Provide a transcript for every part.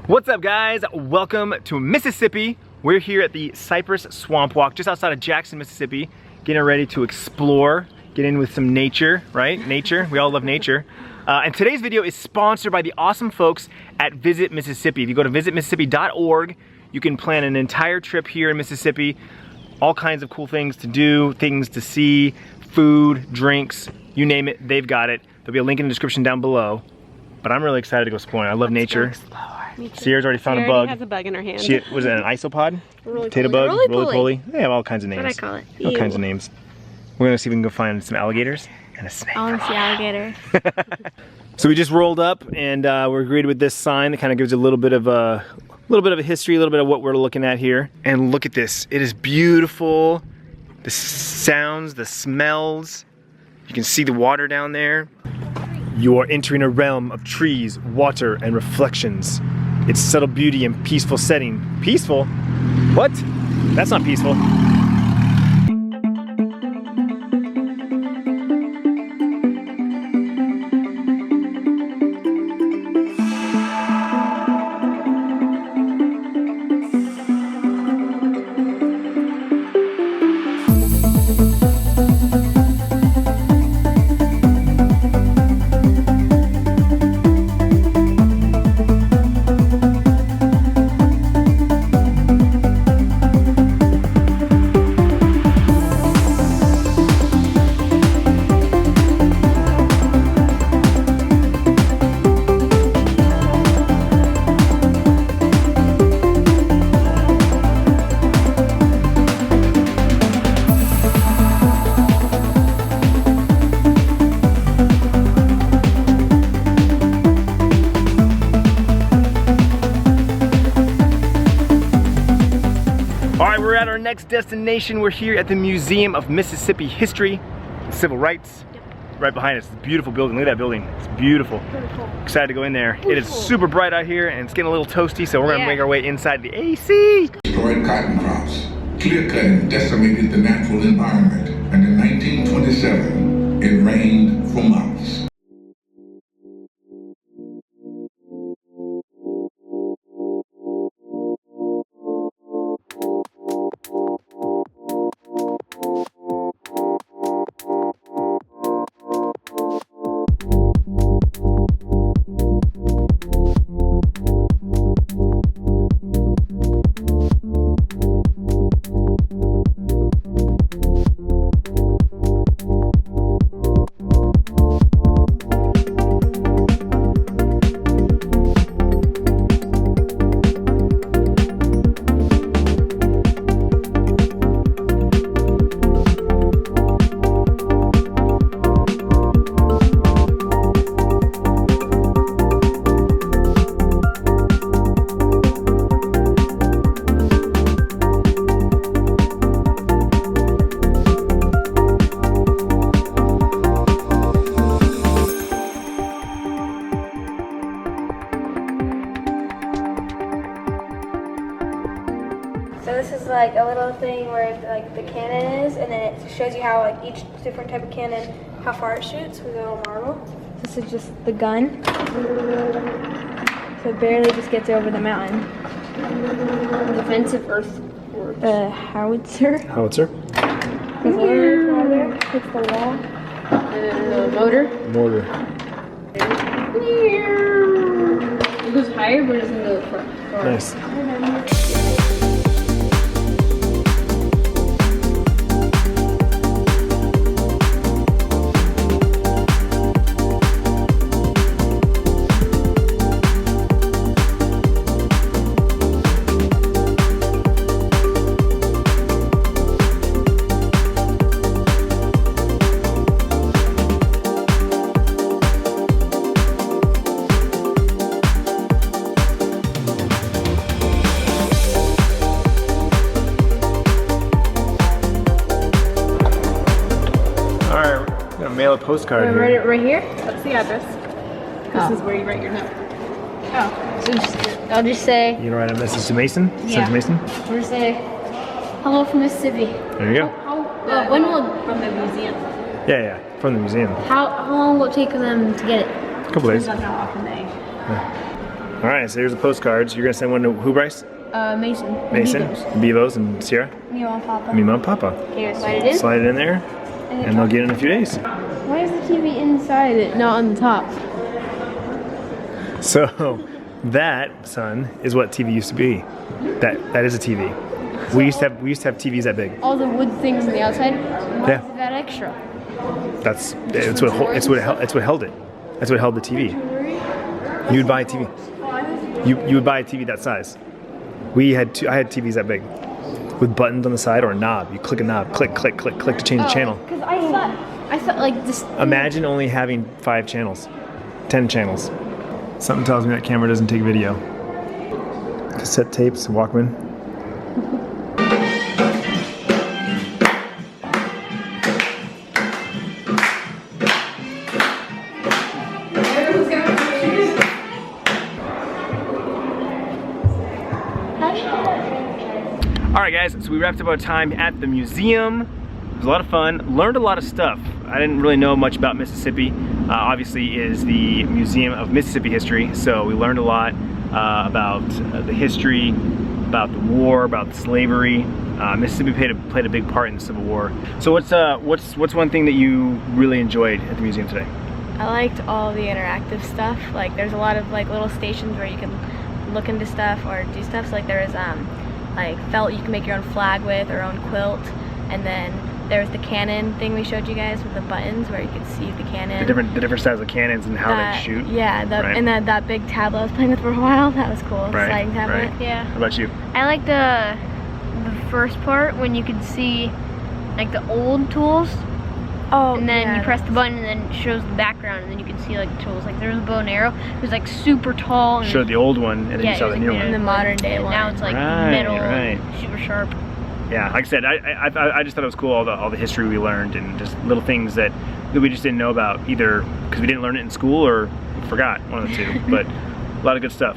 What's up, guys? Welcome to Mississippi. We're here at the Cypress Swamp Walk just outside of Jackson, Mississippi, getting ready to explore, get in with some nature, right? Nature, we all love nature. And today's video is sponsored by the awesome folks at Visit Mississippi. If you go to visitmississippi.org, you can plan an entire trip here in Mississippi. All kinds of cool things to do, things to see, food, drinks, you name it, they've got it. There'll be a link in the description down below. But I'm really excited to go exploring. I love nature. Sierra's already found a bug. She has a bug in her hand. Was it an isopod? Potato bug? Roly-poly? They have all kinds of names. That's what I call it. All kinds of names. We're gonna see if we can go find some alligators and a snake. I want to see alligators. So we just rolled up and we're greeted with this sign that kind of gives a little bit of a history, a little bit of what we're looking at here. And look at this. It is beautiful. The sounds, the smells. You can see the water down there. You are entering a realm of trees, water, and reflections. Its subtle beauty and peaceful setting. Peaceful? What? That's not peaceful. We're at our next destination. We're here at the Museum of Mississippi History and Civil Rights. Right behind us, it's a beautiful building. Look at that building, it's beautiful. Excited to go in there. It is super bright out here and it's getting a little toasty, so we're gonna make our way inside the AC. Destroyed cotton crops, clear cutting decimated the natural environment, and in 1927, it rained for months. So this is like a little thing where like the cannon is, and then it shows you how like each different type of cannon, how far it shoots with a little marble. This is just the gun. So it barely just gets over the mountain. Defensive earth. Howitzer. Howitzer. The motor right there hits the wall. And then the motor. Mortar. It goes higher, but it doesn't go far. Nice. Mail a postcard here. Write it right here. That's the address. This is where you write your note. Oh, so I'll just say. You gonna write a message to Mason? Yeah. Send to Mason? We'll just say, hello from Mississippi. There you go. When will from the museum? Yeah, from the museum. How long will it take them to get it? A couple days. Depends on how often they. Yeah. All right, so here's the postcards. You're gonna send one to who, Bryce? Mason. Mason, Bevos, and Sierra? Mima and Papa. Mima and Papa. Okay, slide it in. Slide it in there, and they'll get it in a few days. Why is the TV inside it, not on the top? So, that, son, is what TV used to be. That is a TV. We used to have TVs that big. All the wood things on the outside? Why Yeah. is that extra? It's what held it. That's what held the TV. You would buy a TV. You would buy a TV that size. I had TVs that big, with buttons on the side or a knob. You click a knob, click, click, click, click to change the channel. Because I thought like this. Imagine only having 5 channels, 10 channels. Something tells me that camera doesn't take video. Cassette tapes, Walkman. Alright guys, so we wrapped up our time at the museum. It was a lot of fun, learned a lot of stuff. I didn't really know much about Mississippi. Obviously it is the Museum of Mississippi History, so we learned a lot about the history, about the war, about slavery. Mississippi played a big part in the Civil War. So what's one thing that you really enjoyed at the museum today? I liked all the interactive stuff. Like there's a lot of like little stations where you can look into stuff or do stuff. So like there is like felt you can make your own flag with or own quilt, and then there's the cannon thing we showed you guys with the buttons where you could see the cannon. The different styles of cannons and how they shoot. Yeah, right. And then that big tablet I was playing with for a while. That was cool. Right, Sliding tablet. right. Yeah. How about you? I like the first part when you could see like the old tools. Oh, and then yeah, you press the button and then it shows the background and then you can see like the tools. Like there was a bow and arrow. It was like super tall. And Showed the old one and then yeah, you saw it the was new like one. the modern day and one. now it's like Right, metal, right. and super sharp. Yeah, like I said, I just thought it was cool, all the history we learned and just little things that we just didn't know about, either because we didn't learn it in school or forgot, one of the two. But a lot of good stuff,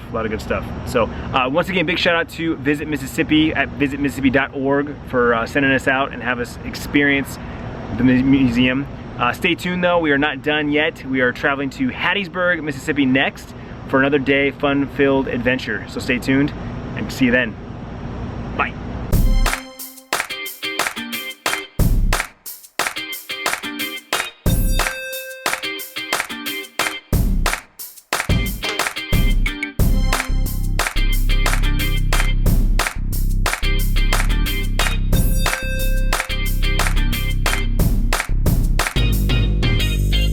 So once again, big shout out to Visit Mississippi at visitmississippi.org for sending us out and have us experience the museum. Stay tuned though, we are not done yet. We are traveling to Hattiesburg, Mississippi next for another day, fun-filled adventure. So stay tuned and see you then.